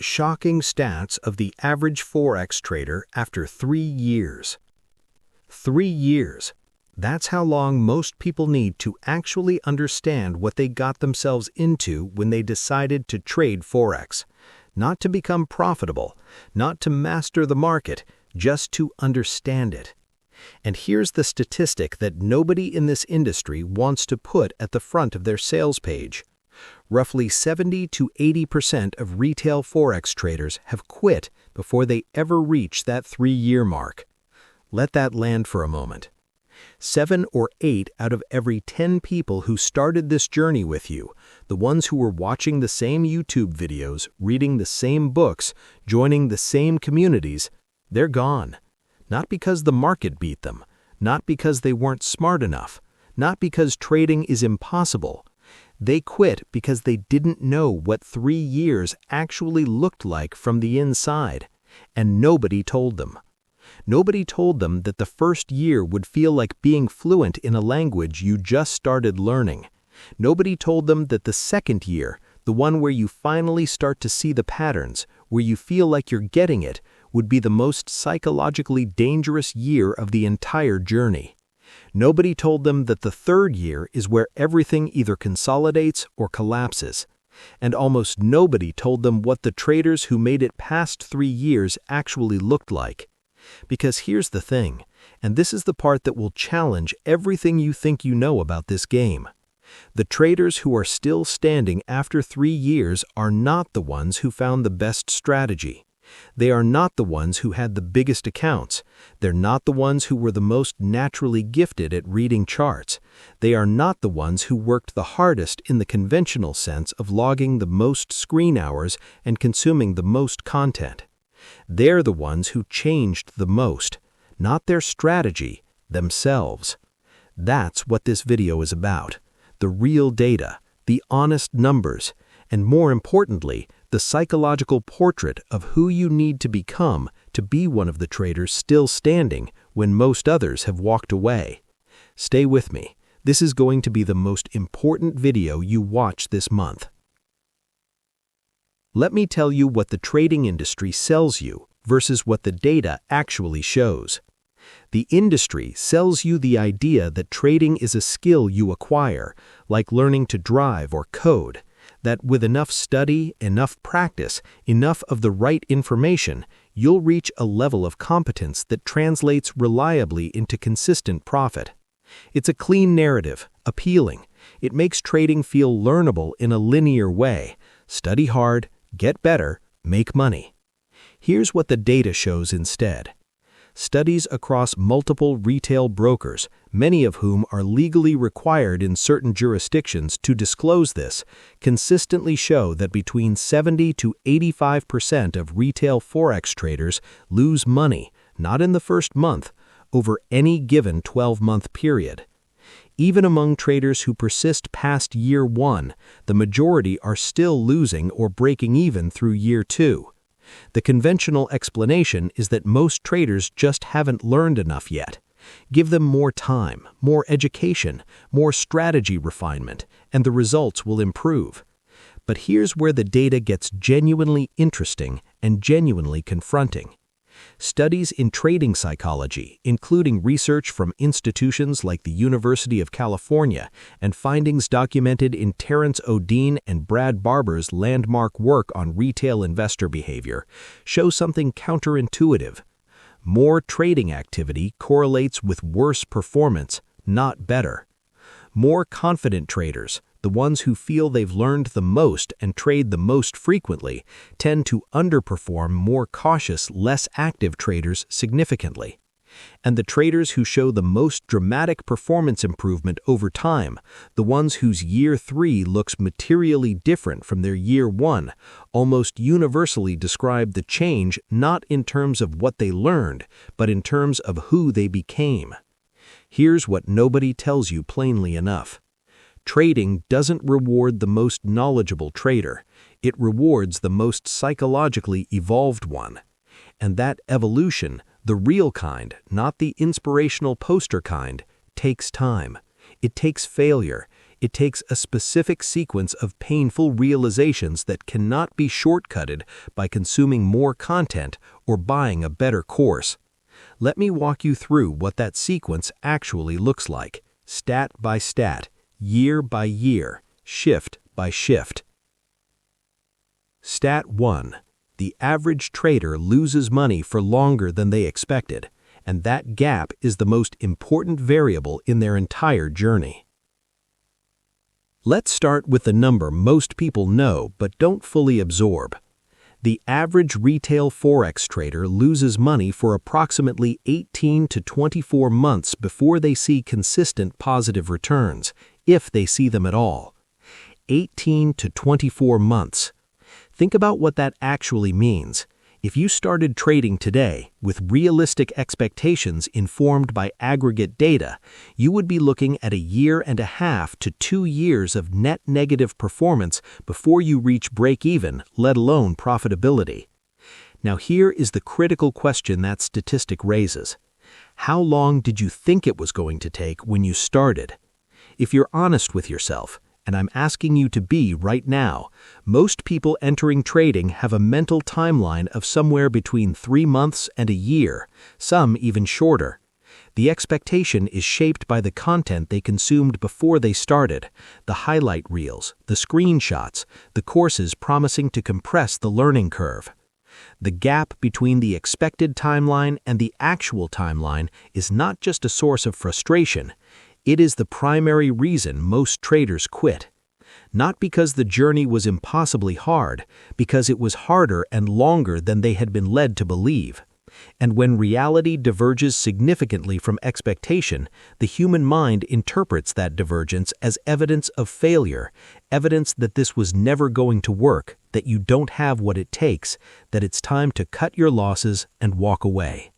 Shocking stats of the average Forex trader after 3 years. 3 years. That's how long most people need to actually understand what they got themselves into when they decided to trade Forex. Not to become profitable, not to master the market, just to understand it. And here's the statistic that nobody in this industry wants to put at the front of their sales page. Roughly 70 to 80% of retail Forex traders have quit before they ever reach that 3-year mark. Let that land for a moment. 7 or 8 out of every 10 people who started this journey with you, the ones who were watching the same YouTube videos, reading the same books, joining the same communities, they're gone. Not because the market beat them, not because they weren't smart enough, not because trading is impossible. They quit because they didn't know what 3 years actually looked like from the inside, and nobody told them. Nobody told them that the first year would feel like being fluent in a language you just started learning. Nobody told them that the second year, the one where you finally start to see the patterns, where you feel like you're getting it, would be the most psychologically dangerous year of the entire journey. Nobody told them that the third year is where everything either consolidates or collapses. And almost nobody told them what the traders who made it past 3 years actually looked like. Because here's the thing, and this is the part that will challenge everything you think you know about this game. The traders who are still standing after 3 years are not the ones who found the best strategy. They are not the ones who had the biggest accounts. They're not the ones who were the most naturally gifted at reading charts. They are not the ones who worked the hardest in the conventional sense of logging the most screen hours and consuming the most content. They're the ones who changed the most, not their strategy, themselves. That's what this video is about. The real data, the honest numbers, and more importantly, the psychological portrait of who you need to become to be one of the traders still standing when most others have walked away. Stay with me. This is going to be the most important video you watch this month. Let me tell you what the trading industry sells you versus what the data actually shows. The industry sells you the idea that trading is a skill you acquire, like learning to drive or code. That with enough study, enough practice, enough of the right information, you'll reach a level of competence that translates reliably into consistent profit. It's a clean narrative, appealing. It makes trading feel learnable in a linear way. Study hard, get better, make money. Here's what the data shows instead. Studies across multiple retail brokers, many of whom are legally required in certain jurisdictions to disclose this, consistently show that between 70 to 85% of retail Forex traders lose money, not in the first month, over any given 12-month period. Even among traders who persist past year 1, the majority are still losing or breaking even through year 2. The conventional explanation is that most traders just haven't learned enough yet. Give them more time, more education, more strategy refinement, and the results will improve. But here's where the data gets genuinely interesting and genuinely confronting. Studies in trading psychology, including research from institutions like the University of California and findings documented in Terence O'Dean and Brad Barber's landmark work on retail investor behavior, show something counterintuitive. More trading activity correlates with worse performance, not better. More confident traders, the ones who feel they've learned the most and trade the most frequently, tend to underperform more cautious, less active traders significantly. And the traders who show the most dramatic performance improvement over time, the ones whose year 3 looks materially different from their year 1, almost universally describe the change not in terms of what they learned, but in terms of who they became. Here's what nobody tells you plainly enough. Trading doesn't reward the most knowledgeable trader. It rewards the most psychologically evolved one. And that evolution, the real kind, not the inspirational poster kind, takes time. It takes failure. It takes a specific sequence of painful realizations that cannot be shortcutted by consuming more content or buying a better course. Let me walk you through what that sequence actually looks like, stat by stat, year by year, shift by shift. Stat 1. The average trader loses money for longer than they expected, and that gap is the most important variable in their entire journey. Let's start with the number most people know but don't fully absorb. The average retail Forex trader loses money for approximately 18 to 24 months before they see consistent positive returns, if they see them at all. 18 to 24 months. Think about what that actually means. If you started trading today with realistic expectations informed by aggregate data, you would be looking at 1.5 to 2 years of net negative performance before you reach break-even, let alone profitability. Now here is the critical question that statistic raises. How long did you think it was going to take when you started? If you're honest with yourself, and I'm asking you to be right now, most people entering trading have a mental timeline of somewhere between 3 months and a year, some even shorter. The expectation is shaped by the content they consumed before they started, the highlight reels, the screenshots, the courses promising to compress the learning curve. The gap between the expected timeline and the actual timeline is not just a source of frustration. It is the primary reason most traders quit. Not because the journey was impossibly hard, because it was harder and longer than they had been led to believe. And when reality diverges significantly from expectation, the human mind interprets that divergence as evidence of failure, evidence that this was never going to work, that you don't have what it takes, that it's time to cut your losses and walk away.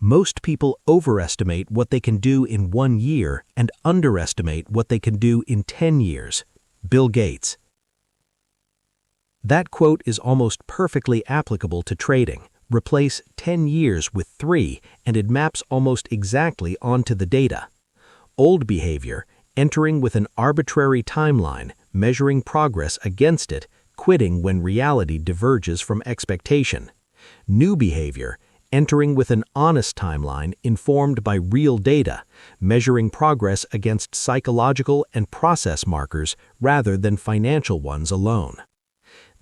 Most people overestimate what they can do in 1 year and underestimate what they can do in 10 years. Bill Gates. That quote is almost perfectly applicable to trading. Replace 10 years with 3, and it maps almost exactly onto the data. Old behavior, entering with an arbitrary timeline, measuring progress against it, quitting when reality diverges from expectation. New behavior, entering with an honest timeline informed by real data, measuring progress against psychological and process markers rather than financial ones alone.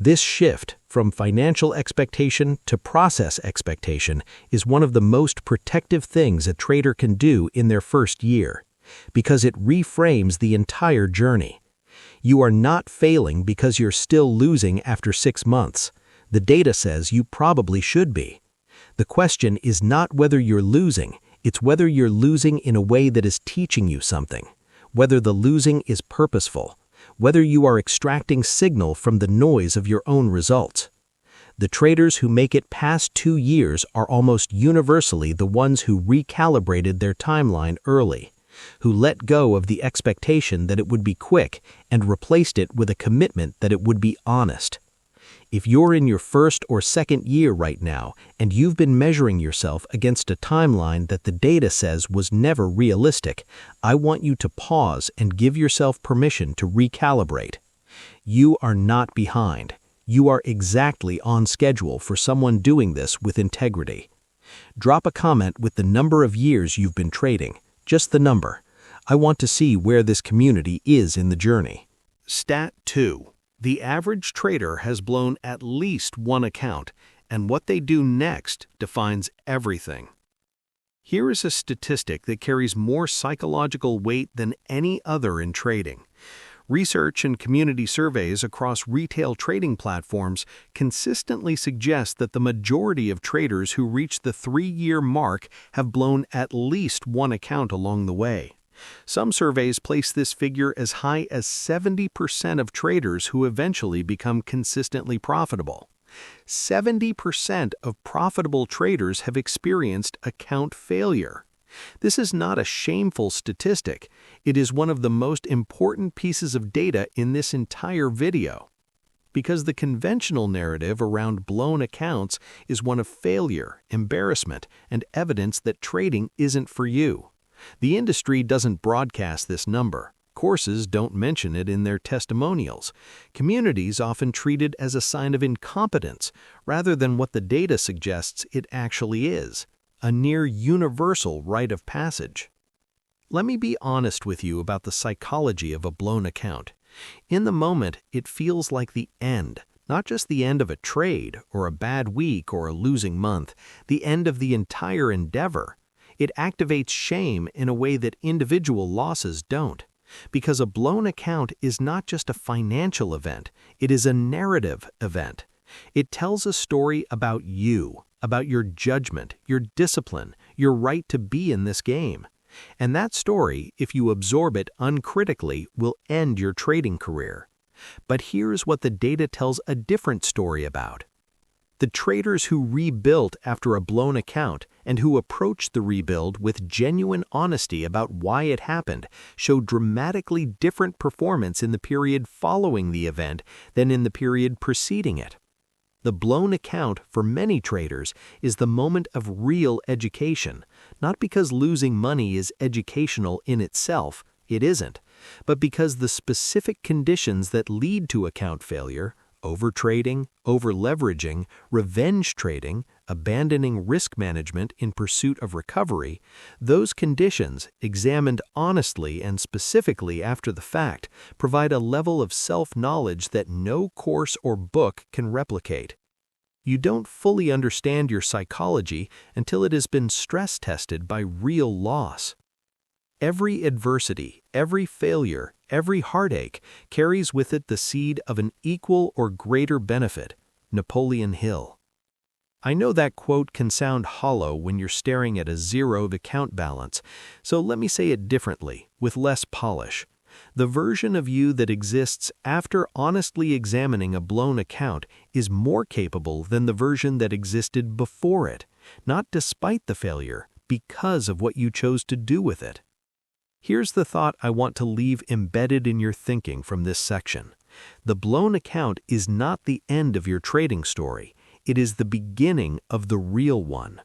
This shift from financial expectation to process expectation is one of the most protective things a trader can do in their first year, because it reframes the entire journey. You are not failing because you're still losing after 6 months. The data says you probably should be. The question is not whether you're losing, it's whether you're losing in a way that is teaching you something, whether the losing is purposeful, whether you are extracting signal from the noise of your own results. The traders who make it past 2 years are almost universally the ones who recalibrated their timeline early, who let go of the expectation that it would be quick and replaced it with a commitment that it would be honest. If you're in your first or second year right now and you've been measuring yourself against a timeline that the data says was never realistic, I want you to pause and give yourself permission to recalibrate. You are not behind. You are exactly on schedule for someone doing this with integrity. Drop a comment with the number of years you've been trading, just the number. I want to see where this community is in the journey. Stat 2. The average trader has blown at least one account, and what they do next defines everything. Here is a statistic that carries more psychological weight than any other in trading. Research and community surveys across retail trading platforms consistently suggest that the majority of traders who reach the 3-year mark have blown at least one account along the way. Some surveys place this figure as high as 70% of traders who eventually become consistently profitable. 70% of profitable traders have experienced account failure. This is not a shameful statistic. It is one of the most important pieces of data in this entire video. Because the conventional narrative around blown accounts is one of failure, embarrassment, and evidence that trading isn't for you. The industry doesn't broadcast this number. Courses don't mention it in their testimonials. Communities often treat it as a sign of incompetence rather than what the data suggests it actually is, a near universal rite of passage. Let me be honest with you about the psychology of a blown account. In the moment, it feels like the end, not just the end of a trade or a bad week or a losing month, the end of the entire endeavor. It activates shame in a way that individual losses don't. Because a blown account is not just a financial event, it is a narrative event. It tells a story about you, about your judgment, your discipline, your right to be in this game. And that story, if you absorb it uncritically, will end your trading career. But here's what the data tells a different story about. The traders who rebuilt after a blown account and who approached the rebuild with genuine honesty about why it happened showed dramatically different performance in the period following the event than in the period preceding it. The blown account, for many traders, is the moment of real education, not because losing money is educational in itself, it isn't, but because the specific conditions that lead to account failure, overtrading, overleveraging, revenge trading, abandoning risk management in pursuit of recovery, those conditions, examined honestly and specifically after the fact, provide a level of self-knowledge that no course or book can replicate. You don't fully understand your psychology until it has been stress-tested by real loss. Every adversity, every failure, every heartache carries with it the seed of an equal or greater benefit. Napoleon Hill. I know that quote can sound hollow when you're staring at a zeroed account balance, so let me say it differently, with less polish. The version of you that exists after honestly examining a blown account is more capable than the version that existed before it, not despite the failure, because of what you chose to do with it. Here's the thought I want to leave embedded in your thinking from this section. The blown account is not the end of your trading story. It is the beginning of the real one.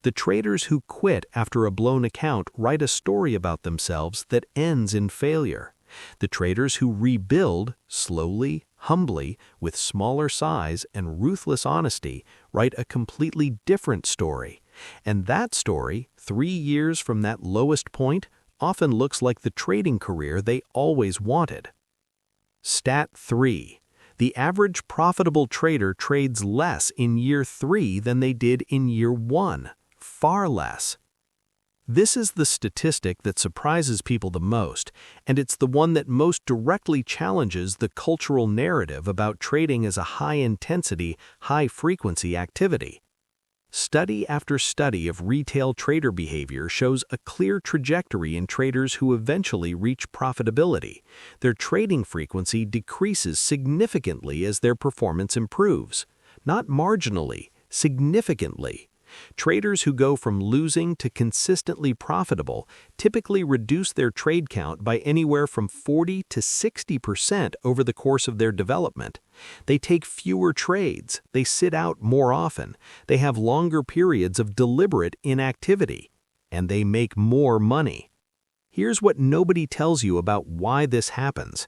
The traders who quit after a blown account write a story about themselves that ends in failure. The traders who rebuild, slowly, humbly, with smaller size and ruthless honesty, write a completely different story. And that story, 3 years from that lowest point, often looks like the trading career they always wanted. Stat 3. The average profitable trader trades less in year 3 than they did in year 1. Far less. This is the statistic that surprises people the most, and it's the one that most directly challenges the cultural narrative about trading as a high-intensity, high-frequency activity. Study after study of retail trader behavior shows a clear trajectory in traders who eventually reach profitability. Their trading frequency decreases significantly as their performance improves. Not marginally, significantly. Traders who go from losing to consistently profitable typically reduce their trade count by anywhere from 40 to 60% over the course of their development. They take fewer trades, they sit out more often, they have longer periods of deliberate inactivity, and they make more money. Here's what nobody tells you about why this happens.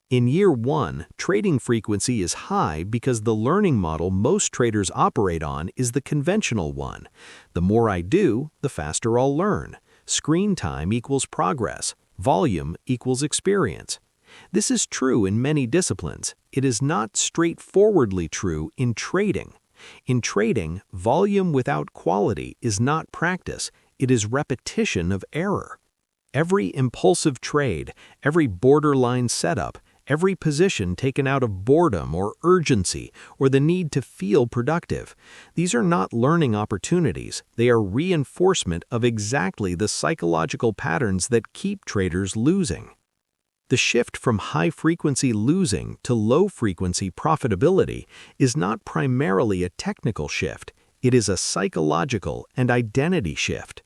In year 1, trading frequency is high because the learning model most traders operate on is the conventional one. The more I do, the faster I'll learn. Screen time equals progress. Volume equals experience. This is true in many disciplines. It is not straightforwardly true in trading. In trading, volume without quality is not practice. It is repetition of error. Every impulsive trade, every borderline setup, every position taken out of boredom or urgency or the need to feel productive. These are not learning opportunities. They are reinforcement of exactly the psychological patterns that keep traders losing. The shift from high-frequency losing to low-frequency profitability is not primarily a technical shift. It is a psychological and identity shift.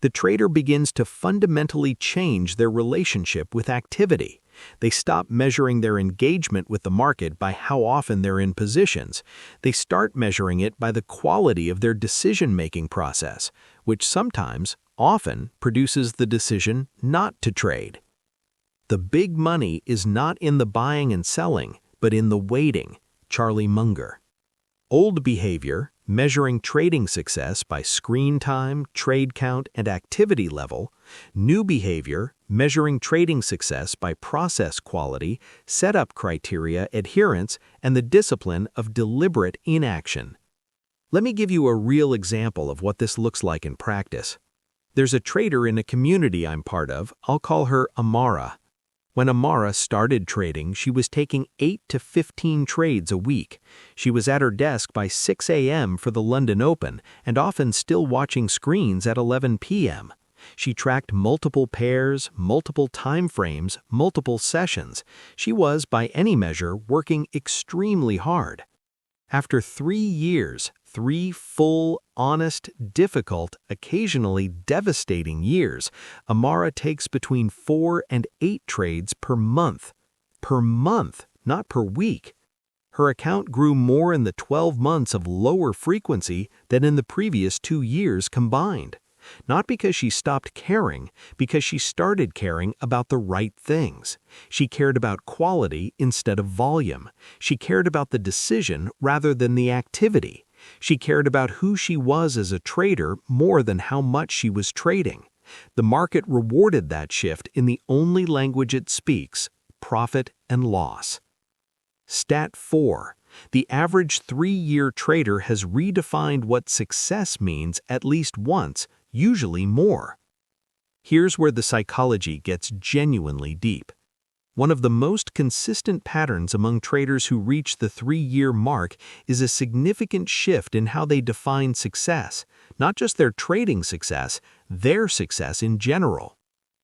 The trader begins to fundamentally change their relationship with activity. They stop measuring their engagement with the market by how often they're in positions. They start measuring it by the quality of their decision-making process, which sometimes, often produces the decision not to trade. The big money is not in the buying and selling, but in the waiting. Charlie Munger. Old behavior, measuring trading success by screen time, trade count, and activity level. New behavior, measuring trading success by process quality, setup criteria, adherence, and the discipline of deliberate inaction. Let me give you a real example of what this looks like in practice. There's a trader in a community I'm part of. I'll call her Amara. When Amara started trading, she was taking 8 to 15 trades a week. She was at her desk by 6 a.m. for the London Open and often still watching screens at 11 p.m. She tracked multiple pairs, multiple time frames, multiple sessions. She was, by any measure, working extremely hard. After 3 years, 3 full, honest, difficult, occasionally devastating years, Amara takes between 4 and 8 trades per month. Per month, not per week. Her account grew more in the 12 months of lower frequency than in the previous 2 years combined. Not because she stopped caring, because she started caring about the right things. She cared about quality instead of volume. She cared about the decision rather than the activity. She cared about who she was as a trader more than how much she was trading. The market rewarded that shift in the only language it speaks: profit and loss. Stat 4. The average 3-year trader has redefined what success means at least once, usually more. Here's where the psychology gets genuinely deep. One of the most consistent patterns among traders who reach the 3-year mark is a significant shift in how they define success, not just their trading success, their success in general.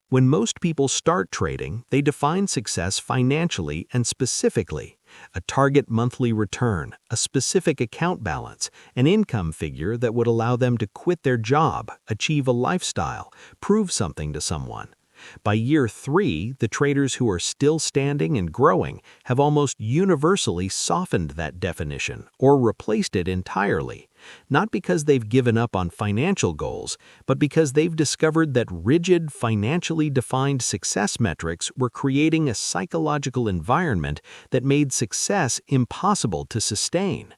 When most people start trading, they define success financially and specifically: a target monthly return, a specific account balance, an income figure that would allow them to quit their job, achieve a lifestyle, prove something to someone. By year 3, the traders who are still standing and growing have almost universally softened that definition or replaced it entirely, not because they've given up on financial goals, but because they've discovered that rigid, financially defined success metrics were creating a psychological environment that made success impossible to sustain.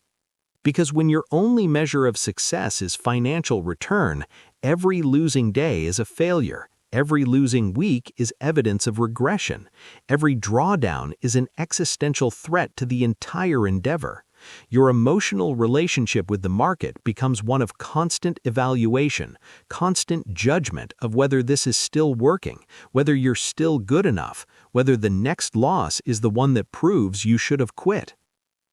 Because when your only measure of success is financial return, every losing day is a failure. Every losing week is evidence of regression. Every drawdown is an existential threat to the entire endeavor. Your emotional relationship with the market becomes one of constant evaluation, constant judgment of whether this is still working, whether you're still good enough, whether the next loss is the one that proves you should have quit.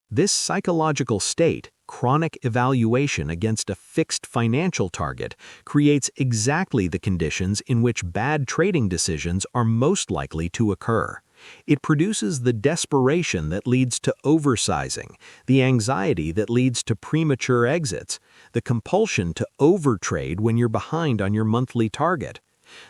This psychological state, chronic evaluation against a fixed financial target, creates exactly the conditions in which bad trading decisions are most likely to occur. It produces the desperation that leads to oversizing, the anxiety that leads to premature exits, the compulsion to overtrade when you're behind on your monthly target.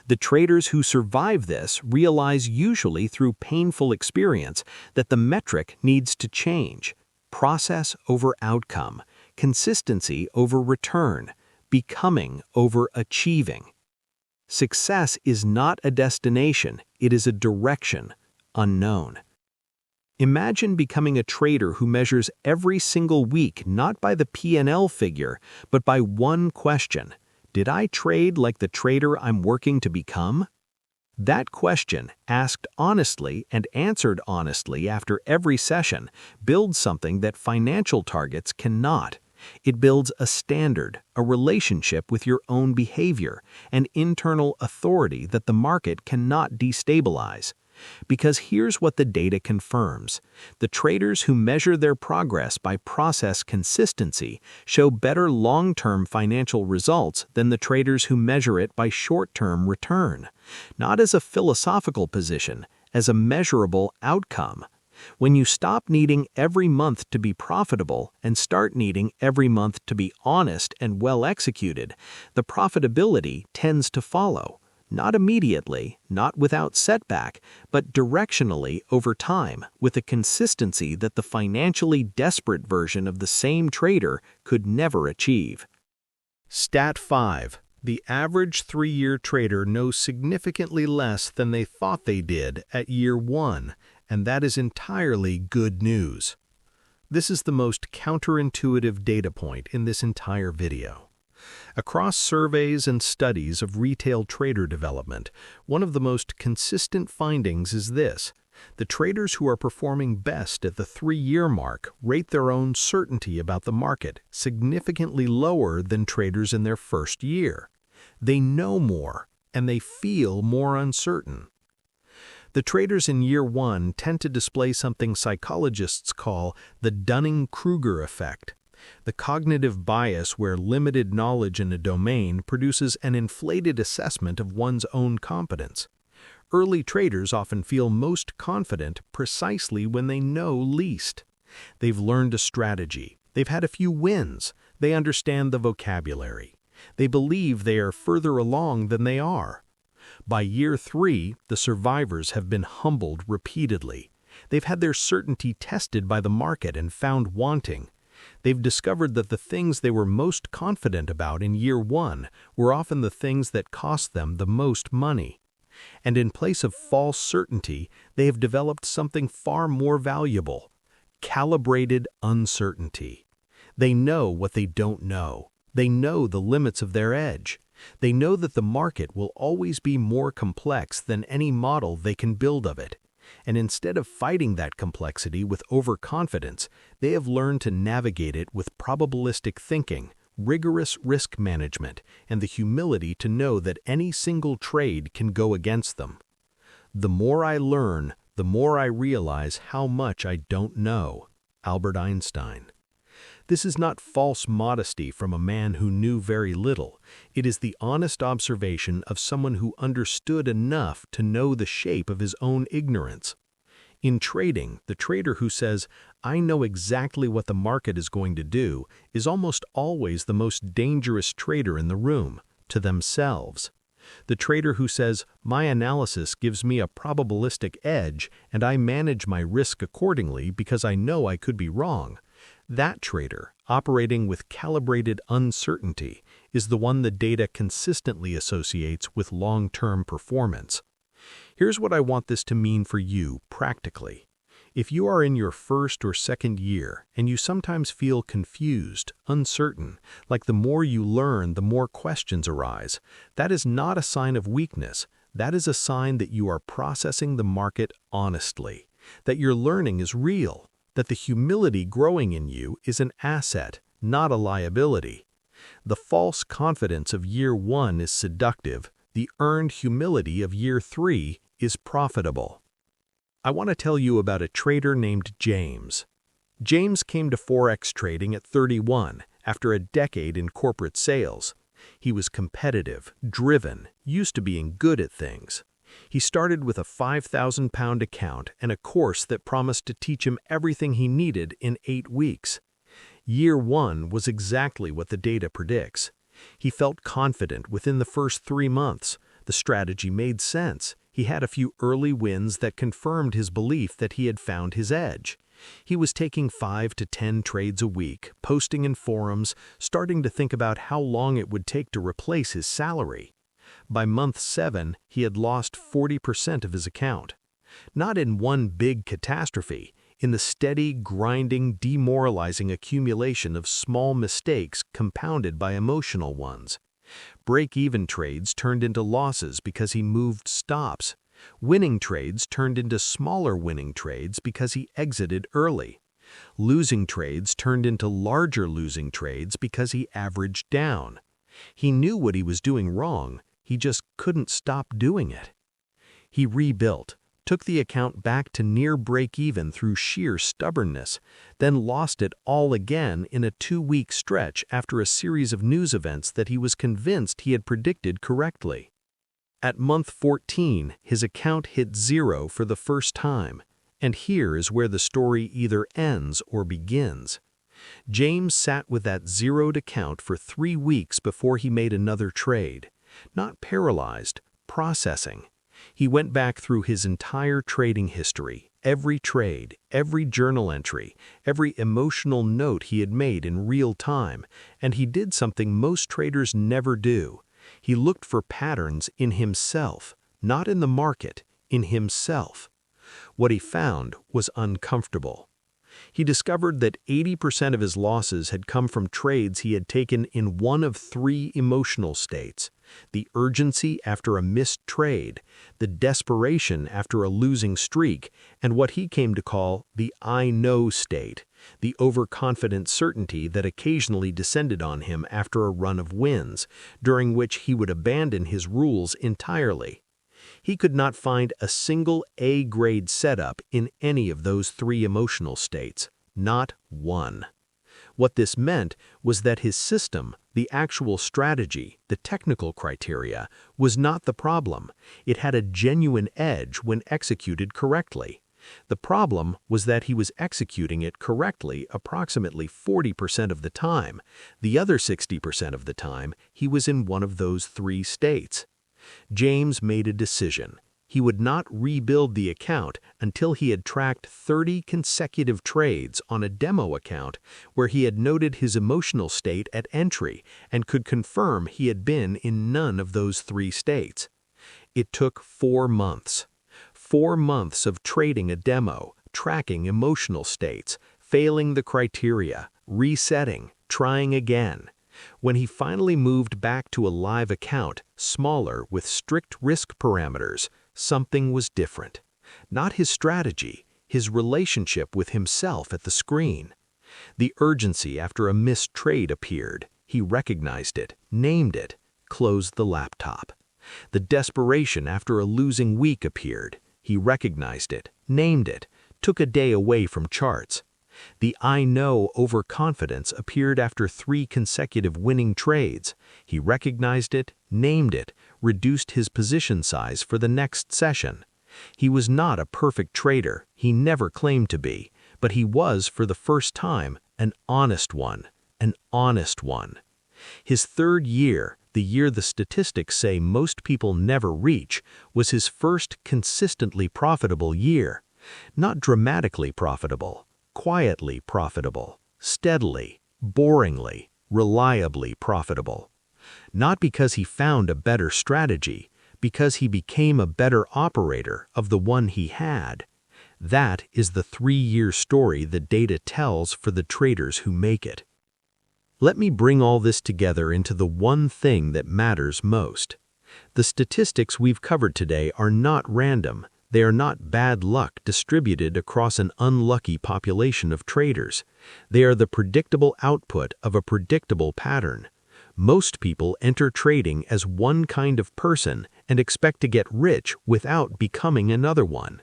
The traders who survive this realize, usually through painful experience, that the metric needs to change. Process over outcome, consistency over return, becoming over achieving. Success is not a destination, it is a direction, unknown. Imagine becoming a trader who measures every single week not by the P&L figure, but by one question: did I trade like the trader I'm working to become? That question, asked honestly and answered honestly after every session, builds something that financial targets cannot. It builds a standard, a relationship with your own behavior, an internal authority that the market cannot destabilize. Because here's what the data confirms: the traders who measure their progress by process consistency show better long-term financial results than the traders who measure it by short-term return. Not as a philosophical position, as a measurable outcome. When you stop needing every month to be profitable and start needing every month to be honest and well executed, the profitability tends to follow. Not immediately, not without setback, but directionally over time, with a consistency that the financially desperate version of the same trader could never achieve. Stat 5. The average 3-year trader knows significantly less than they thought they did at year 1, and that is entirely good news. This is the most counterintuitive data point in this entire video. Across surveys and studies of retail trader development, one of the most consistent findings is this: the traders who are performing best at the 3-year mark rate their own certainty about the market significantly lower than traders in their first year. They know more, and they feel more uncertain. The traders in year 1 tend to display something psychologists call the Dunning-Kruger effect, the cognitive bias where limited knowledge in a domain produces an inflated assessment of one's own competence. Early traders often feel most confident precisely when they know least. They've learned a strategy, they've had a few wins, they understand the vocabulary. They believe they are further along than they are. By year 3, the survivors have been humbled repeatedly. They've had their certainty tested by the market and found wanting. They've discovered that the things they were most confident about in year 1 were often the things that cost them the most money. And in place of false certainty, they have developed something far more valuable: calibrated uncertainty. They know what they don't know. They know the limits of their edge. They know that the market will always be more complex than any model they can build of it. And instead of fighting that complexity with overconfidence, they have learned to navigate it with probabilistic thinking, rigorous risk management, and the humility to know that any single trade can go against them. The more I learn, the more I realize how much I don't know. Albert Einstein. This is not false modesty from a man who knew very little. It is the honest observation of someone who understood enough to know the shape of his own ignorance. In trading, the trader who says, "I know exactly what the market is going to do," is almost always the most dangerous trader in the room, to themselves. The trader who says, "My analysis gives me a probabilistic edge, and I manage my risk accordingly because I know I could be wrong," that trader, operating with calibrated uncertainty, is the one the data consistently associates with long-term performance. Here's what I want this to mean for you practically. If you are in your first or second year and you sometimes feel confused, uncertain, like the more you learn, the more questions arise, that is not a sign of weakness. That is a sign that you are processing the market honestly, that your learning is real, that the humility growing in you is an asset, not a liability. The false confidence of year 1 is seductive. The earned humility of year 3 is profitable. I want to tell you about a trader named James. James came to Forex trading at 31 after a decade in corporate sales. He was competitive, driven, used to being good at things. He started with a £5,000 account and a course that promised to teach him everything he needed in 8 weeks. Year 1 was exactly what the data predicts. He felt confident within the first 3 months. The strategy made sense. He had a few early wins that confirmed his belief that he had found his edge. He was taking 5 to 10 trades a week, posting in forums, starting to think about how long it would take to replace his salary. By month 7, he had lost 40% of his account. Not in one big catastrophe, in the steady, grinding, demoralizing accumulation of small mistakes compounded by emotional ones. Break-even trades turned into losses because he moved stops. Winning trades turned into smaller winning trades because he exited early. Losing trades turned into larger losing trades because he averaged down. He knew what he was doing wrong. He just couldn't stop doing it. He rebuilt, took the account back to near break-even through sheer stubbornness, then lost it all again in a 2-week stretch after a series of news events that he was convinced he had predicted correctly. At month 14, his account hit 0 for the first time, and here is where the story either ends or begins. James sat with that zeroed account for 3 weeks before he made another trade. Not paralyzed, processing. He went back through his entire trading history, every trade, every journal entry, every emotional note he had made in real time, and he did something most traders never do. He looked for patterns in himself, not in the market, in himself. What he found was uncomfortable. He discovered that 80% of his losses had come from trades he had taken in one of three emotional states: the urgency after a missed trade, the desperation after a losing streak, and what he came to call the I know state, the overconfident certainty that occasionally descended on him after a run of wins, during which he would abandon his rules entirely. He could not find a single A-grade setup in any of those three emotional states, not one. What this meant was that his system, the actual strategy, the technical criteria, was not the problem. It had a genuine edge when executed correctly. The problem was that he was executing it correctly approximately 40% of the time. The other 60% of the time, he was in one of those three states. James made a decision. He would not rebuild the account until he had tracked 30 consecutive trades on a demo account where he had noted his emotional state at entry and could confirm he had been in none of those three states. It took 4 months. 4 months of trading a demo, tracking emotional states, failing the criteria, resetting, trying again. When he finally moved back to a live account, smaller with strict risk parameters, something was different. Not his strategy, his relationship with himself at the screen. The urgency after a missed trade appeared. He recognized it, named it, closed the laptop. The desperation after a losing week appeared. He recognized it, named it, took a day away from charts. The I know overconfidence appeared after 3 consecutive winning trades. He recognized it, named it, reduced his position size for the next session. He was not a perfect trader, he never claimed to be, but he was for the first time an honest one, an honest one. His 3rd year, the year the statistics say most people never reach, was his first consistently profitable year. Not dramatically profitable. Quietly profitable, steadily, boringly, reliably profitable. Not because he found a better strategy, because he became a better operator of the one he had. That is the 3-year story the data tells for the traders who make it. Let me bring all this together into the one thing that matters most. The statistics we've covered today are not random. They are not bad luck distributed across an unlucky population of traders. They are the predictable output of a predictable pattern. Most people enter trading as one kind of person and expect to get rich without becoming another one.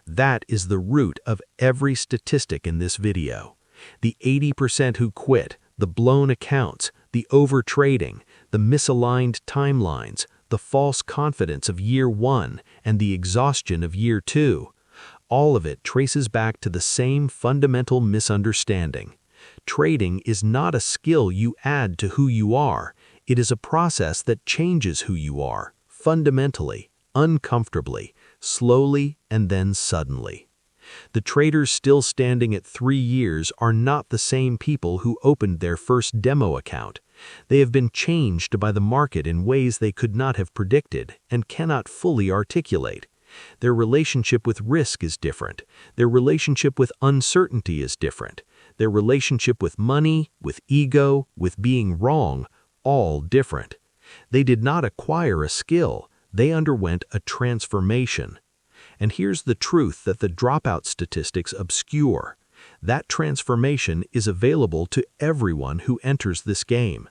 That is the root of every statistic in this video. The 80% who quit, the blown accounts, the overtrading, the misaligned timelines, the false confidence of year 1 and the exhaustion of year 2. All of it traces back to the same fundamental misunderstanding. Trading is not a skill you add to who you are. It is a process that changes who you are, fundamentally, uncomfortably, slowly, and then suddenly. The traders still standing at 3 years are not the same people who opened their first demo account. They have been changed by the market in ways they could not have predicted and cannot fully articulate. Their relationship with risk is different. Their relationship with uncertainty is different. Their relationship with money, with ego, with being wrong, all different. They did not acquire a skill. They underwent a transformation. And here's the truth that the dropout statistics obscure. That transformation is available to everyone who enters this game.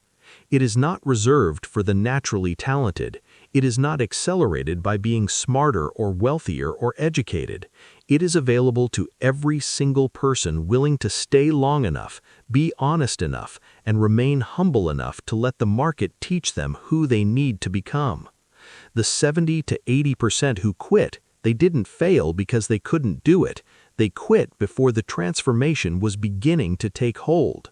It is not reserved for the naturally talented. It is not accelerated by being smarter or wealthier or educated. It is available to every single person willing to stay long enough, be honest enough, and remain humble enough to let the market teach them who they need to become. The 70 to 80% who quit, they didn't fail because they couldn't do it. They quit before the transformation was beginning to take hold.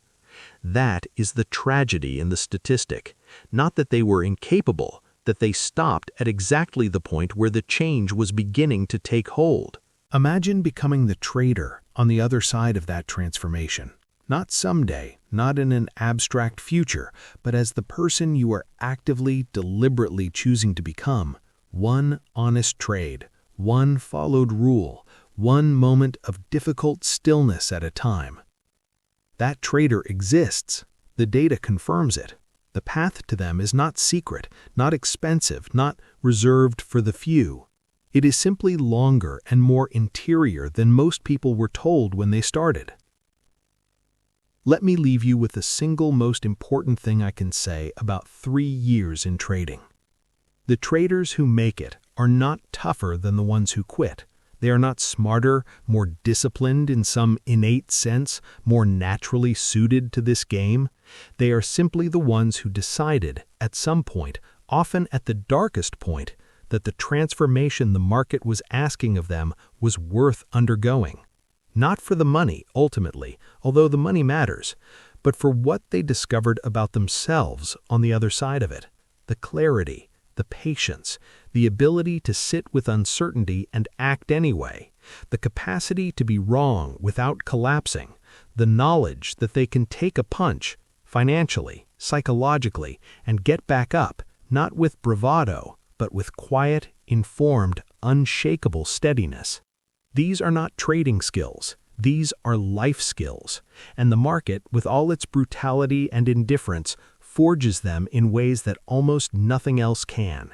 That is the tragedy in the statistic. Not that they were incapable, that they stopped at exactly the point where the change was beginning to take hold. Imagine becoming the trader on the other side of that transformation. Not someday, not in an abstract future, but as the person you are actively, deliberately choosing to become. One honest trade, one followed rule, one moment of difficult stillness at a time. That trader exists. The data confirms it. The path to them is not secret, not expensive, not reserved for the few. It is simply longer and more interior than most people were told when they started. Let me leave you with the single most important thing I can say about 3 years in trading. The traders who make it are not tougher than the ones who quit. They are not smarter, more disciplined in some innate sense, more naturally suited to this game. They are simply the ones who decided, at some point, often at the darkest point, that the transformation the market was asking of them was worth undergoing. Not for the money, ultimately, although the money matters, but for what they discovered about themselves on the other side of it. The clarity, the patience, the ability to sit with uncertainty and act anyway, the capacity to be wrong without collapsing, the knowledge that they can take a punch, financially, psychologically, and get back up, not with bravado, but with quiet, informed, unshakable steadiness. These are not trading skills. These are life skills, and the market, with all its brutality and indifference, forges them in ways that almost nothing else can.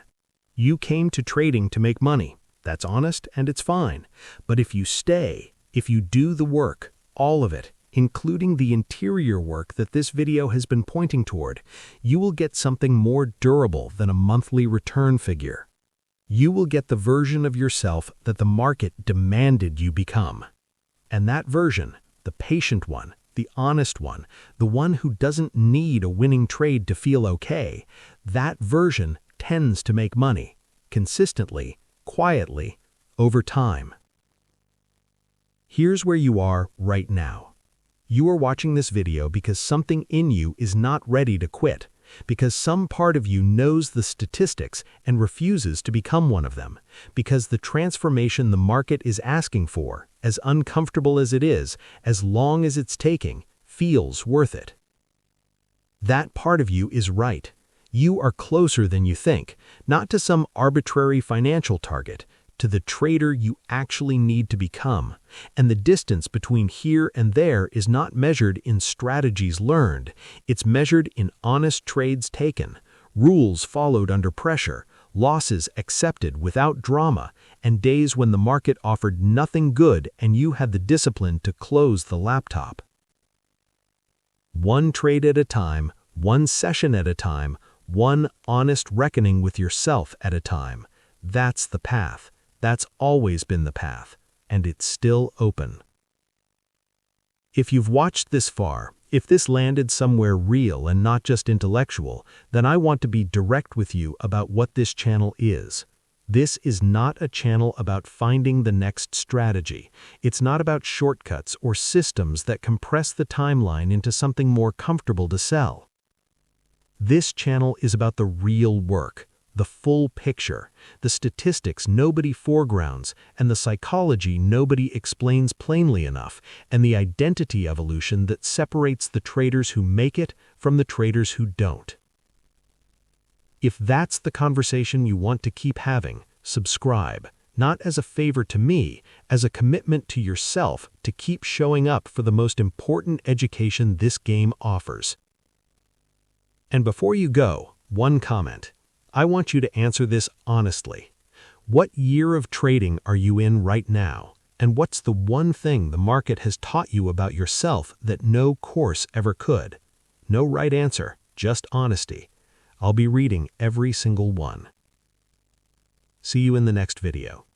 You came to trading to make money. That's honest and it's fine. But if you stay, if you do the work, all of it, including the interior work that this video has been pointing toward, you will get something more durable than a monthly return figure. You will get the version of yourself that the market demanded you become. And that version, the patient one, the honest one, the one who doesn't need a winning trade to feel okay, that version tends to make money, consistently, quietly, over time. Here's where you are right now. You are watching this video because something in you is not ready to quit, because some part of you knows the statistics and refuses to become one of them, because the transformation the market is asking for, as uncomfortable as it is, as long as it's taking, feels worth it. That part of you is right. You are closer than you think, not to some arbitrary financial target, to the trader you actually need to become. And the distance between here and there is not measured in strategies learned. It's measured in honest trades taken, rules followed under pressure, losses accepted without drama, and days when the market offered nothing good and you had the discipline to close the laptop. One trade at a time, one session at a time, one honest reckoning with yourself at a time. That's the path. That's always been the path, and it's still open. If you've watched this far, if this landed somewhere real and not just intellectual, then I want to be direct with you about what this channel is. This is not a channel about finding the next strategy. It's not about shortcuts or systems that compress the timeline into something more comfortable to sell. This channel is about the real work, the full picture, the statistics nobody foregrounds, and the psychology nobody explains plainly enough, and the identity evolution that separates the traders who make it from the traders who don't. If that's the conversation you want to keep having, subscribe, not as a favor to me, as a commitment to yourself to keep showing up for the most important education this game offers. And before you go, one comment. I want you to answer this honestly. What year of trading are you in right now? And what's the one thing the market has taught you about yourself that no course ever could? No right answer, just honesty. I'll be reading every single one. See you in the next video.